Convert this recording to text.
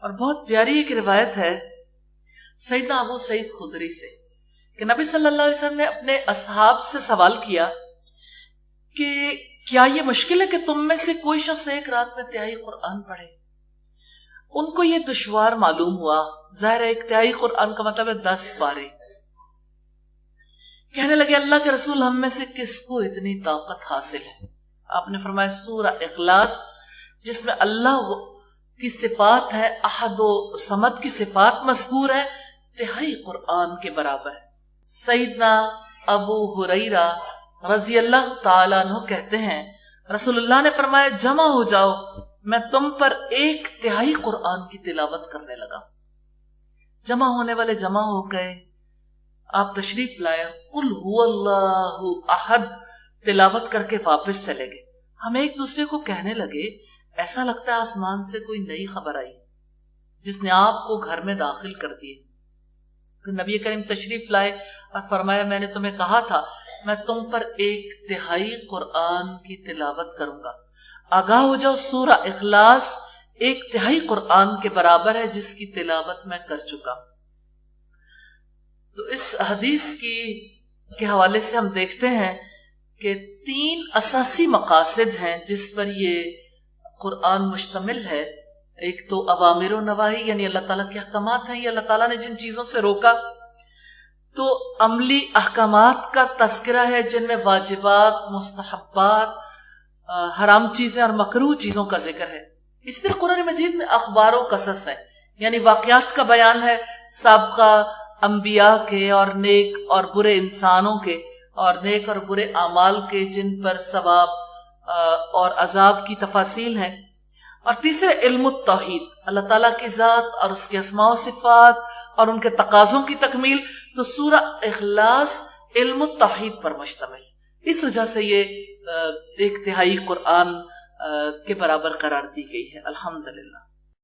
اور بہت پیاری ایک روایت ہے سیدنا ابو سعید خدری سے کہ نبی صلی اللہ علیہ وسلم نے اپنے اصحاب سے سوال کیا کہ کیا یہ مشکل ہے کہ تم میں سے کوئی شخص ایک رات میں تہائی قرآن پڑھے؟ ان کو یہ دشوار معلوم ہوا. ظاہر ہے ایک تہائی قرآن کا مطلب ہے 10 پارے. کہنے لگے اللہ کے رسول ہم میں سے کس کو اتنی طاقت حاصل ہے؟ آپ نے فرمایا سورہ اخلاص جس میں اللہ کی صفات ہے، احد و صمد کی صفات مذکور ہے، تہائی قرآن کے برابر ہے. سیدنا ابو ہریرہ رضی اللہ تعالیٰ عنہ کہتے ہیں رسول اللہ نے فرمایا جمع ہو جاؤ، میں تم پر 1/3 قرآن کی تلاوت کرنے لگا. جمع ہونے والے جمع ہو گئے. آپ تشریف لائے، قل هو اللہ احد تلاوت کر کے واپس چلے گئے. ہم ایک دوسرے کو کہنے لگے ایسا لگتا ہے آسمان سے کوئی نئی خبر آئی جس نے آپ کو گھر میں داخل کر دیے. نبی کریم تشریف لائے اور فرمایا میں نے تمہیں کہا تھا میں تم پر 1/3 قرآن کی تلاوت کروں گا. آگاہ ہو جاؤ سورہ اخلاص 1/3 قرآن کے برابر ہے جس کی تلاوت میں کر چکا. تو اس حدیث کے حوالے سے ہم دیکھتے ہیں کہ 3 اساسی مقاصد ہیں جس پر یہ قرآن مشتمل ہے. ایک تو اوامر و نواہی یعنی اللہ تعالیٰ کے احکامات ہیں، یہ اللہ تعالیٰ نے جن چیزوں سے روکا. تو عملی احکامات کا تذکرہ ہے جن میں واجبات، مستحبات، حرام چیزیں اور مکروہ چیزوں کا ذکر ہے. اس طرح قرآن مجید میں اخبار و قصص ہے یعنی واقعات کا بیان ہے، سابقہ انبیاء کے اور نیک اور برے انسانوں کے اور نیک اور برے اعمال کے جن پر ثواب اور عذاب کی تفاصیل ہیں. اور تیسرے علم التوحید، اللہ تعالیٰ کی ذات اور اس کے اسماء و صفات اور ان کے تقاضوں کی تکمیل. تو سورہ اخلاص علم التوحید پر مشتمل، اس وجہ سے یہ 1/3 قرآن کے برابر قرار دی گئی ہے. الحمدللہ.